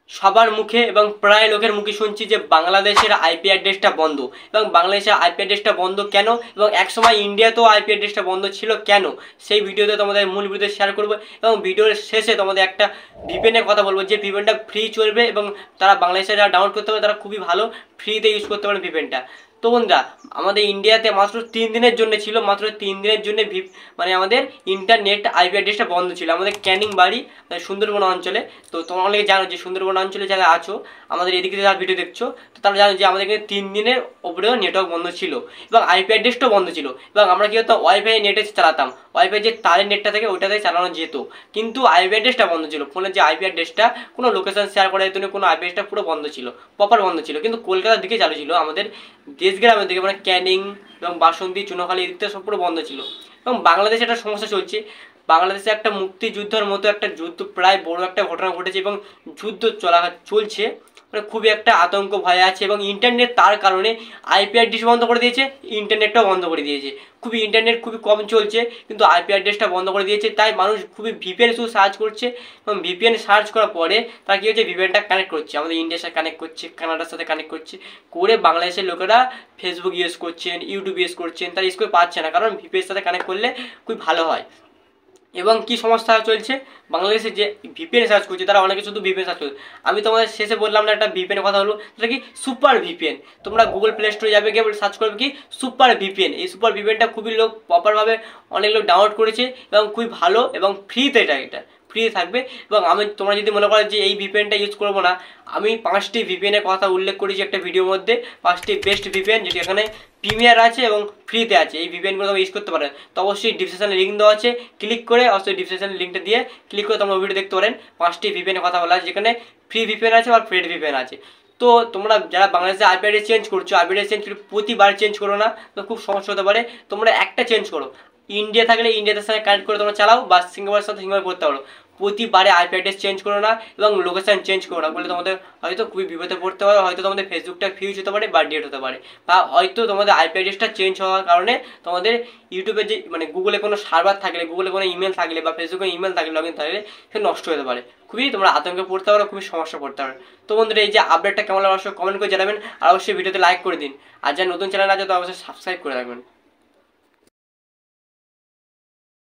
সবার মুখে এবং প্রায় লোকের মুখে শুনছি যে বাংলাদেশের আইপি অ্যাড্রেসটা বন্ধ। এবং বাংলাদেশের আইপি অ্যাড্রেসটা বন্ধ কেন, এবং একসময় ইন্ডিয়াতেও আইপি অ্যাড্রেসটা বন্ধ ছিল কেন, সেই ভিডিওতে তোমাদের মূল ভিডিওতে শেয়ার করবো। এবং ভিডিওর শেষে তোমাদের একটা ভিপিএনের কথা বলবো, যে ভিপিএনটা ফ্রি চলবে এবং তারা বাংলাদেশে যারা ডাউনলোড করতে পারে তারা খুবই ভালো ফ্রিতে ইউজ করতে পারে ভিপিএনটা। তো বন্ধুরা, আমাদের ইন্ডিয়াতে মাত্র 3 দিনের জন্য ছিল, মাত্র 3 দিনের জন্য মানে আমাদের ইন্টারনেট আইপি অ্যাড্রেসটা বন্ধ ছিল আমাদের ক্যানিং বাড়ি সুন্দরবন অঞ্চলে। তো তোমরা অনেকে জানো যে সুন্দরবন অঞ্চলে যারা আছো, আমাদের এদিকে যারা ভিডিও দেখছো, তো তারা জানো যে আমাদের এখানে 3 দিনের ওপরেও নেটওয়ার্ক বন্ধ ছিল এবং আইপি অ্যাড্রেসটাও বন্ধ ছিল। এবং আমরা কি হতো, ওয়াইফাই নেটে চালাতাম, ওয়াইফাই যে তারের নেটটা থেকে ওইটাতে চালানো যেত, কিন্তু আইপি অ্যাড্রেসটা বন্ধ ছিল। ফোনের যে আইপি অ্যাড্রেসটা কোনো লোকেশন শেয়ার করা যেত না, কোনো আইপি অ্যাড্রেসটা পুরো বন্ধ ছিল, প্রপার বন্ধ ছিল। কিন্তু কলকাতার দিকে চালু ছিল, আমাদের দেশ গ্রামের দিকে মানে ক্যানিং এবং বাসন্তী চুনোখালী এদিকটা সব পুরো বন্ধ ছিল। এবং বাংলাদেশে একটা সমস্যা চলছে, বাংলাদেশে একটা মুক্তিযুদ্ধের মতো একটা যুদ্ধ, প্রায় বড় একটা ঘটনা ঘটেছে এবং যুদ্ধ চলছে, মানে খুবই একটা আতঙ্ক ভয় আছে। এবং ইন্টারনেট তার কারণে আইপি অ্যাড্রেস বন্ধ করে দিয়েছে, ইন্টারনেটটাও বন্ধ করে দিয়েছে। ইন্টারনেট খুবই কম চলছে, কিন্তু আইপি অ্যাড্রেসটা বন্ধ করে দিয়েছে। তাই মানুষ খুবই ভিপিএন শুধু সার্চ করছে, এবং ভিপিএন সার্চ করার পরে তারা কী হচ্ছে, ভিপিএনটা কানেক্ট করছে, আমাদের ইন্ডিয়ার সাথে কানেক্ট করছে, কানাডার সাথে কানেক্ট করছে, করে বাংলাদেশের লোকেরা ফেসবুক ইউজ করছেন, ইউটিউব ইউজ করছেন, তারা ইউজ করে পাচ্ছে না, কারণ ভিপিএনের সাথে কানেক্ট করলে খুবই ভালো হয়। এবং কি সমস্যা চলছে, বাংলাদেশে যে ভিপিএন সার্চ করছে তারা অনেকে শুধু ভিপিএন সার্চ করছে। আমি তোমাদের শেষে বললাম না একটা ভিপিএনের কথা হলো, সেটা কি সুপার ভিপিএন। তোমরা গুগল প্লে স্টোরে যাবে, গিয়ে সার্চ করবে কি সুপার ভিপিএন। এই সুপার ভিপিএনটা খুবই লোক প্রপারভাবে অনেক লোক ডাউনলোড করেছে এবং খুবই ভালো এবং ফ্রিতে, এটা ফ্রি থাকবে। এবং তোমরা যদি মনে করো যে এই ভিপিএনটা ইউজ করবো না, আমি 5টি ভিপিএনের কথা উল্লেখ করেছি একটা ভিডিওর মধ্যে, 5টি বেস্ট ভিপিএন যেটি এখানে প্রিমিয়ার আছে এবং ফ্রিতে আছে। এই ভিপিএনগুলো তোমরা ইউজ করতে পারেন। তো অবশ্যই ডিসক্রিপশনে লিঙ্ক দেওয়া আছে, ক্লিক করে অবশ্যই ডিসক্রিপশনে লিঙ্কটা দিয়ে ক্লিক করে তোমরা ভিডিও দেখতে পারেন। 5টি ভিপিএনের কথা বলা আছে, যেখানে ফ্রি ভিপিএন আছে আর পেড ভিপিএন আছে। তো তোমরা যারা বাংলাদেশে আইপি অ্যাড্রেস চেঞ্জ করছো, আইপি অ্যাড্রেস চেঞ্জ করে প্রতিবার চেঞ্জ করো না, তো খুব সমস্যা হতে পারে। তোমরা একটা চেঞ্জ করো, ইন্ডিয়া থাকলে ইন্ডিয়াতে সাথে কানেক্ট করে তোমরা চালাও, বা সিঙ্গাপুরের সাথে সিঙ্গাপুর করতে পারো। প্রতিবারে আইপি অ্যাড্রেস চেঞ্জ করো না এবং লোকেশন চেঞ্জ করো না, বলে তোমাদের হয়তো খুবই বিপদে পড়তে পারে। হয়তো তোমাদের ফেসবুকটা ফিউজ হতে পারে বা ডেট হতে পারে, বা হয়তো তোমাদের আইপি অ্যাড্রেসটা চেঞ্জ হওয়ার কারণে তোমাদের ইউটিউবে যে মানে গুগলে কোনো সার্ভার থাকলে, গুগলে কোনো ইমেল থাকলে বা ফেসবুকে ইমেল থাকলে, লগইন থাকলে, সে নষ্ট হতে পারে। খুবই তোমরা আতঙ্কে পড়তে পারো, খুবই সমস্যা পড়তে পারো। তো বন্ধুরা, এই যে আপডেটটা কেমন লাগলো অবশ্যই কমেন্ট করে জানাবেন, আর অবশ্যই ভিডিওতে লাইক করে দিন। আর যারা নতুন চ্যানেল আছে তো অবশ্যই সাবস্ক্রাইব করে রাখবেন।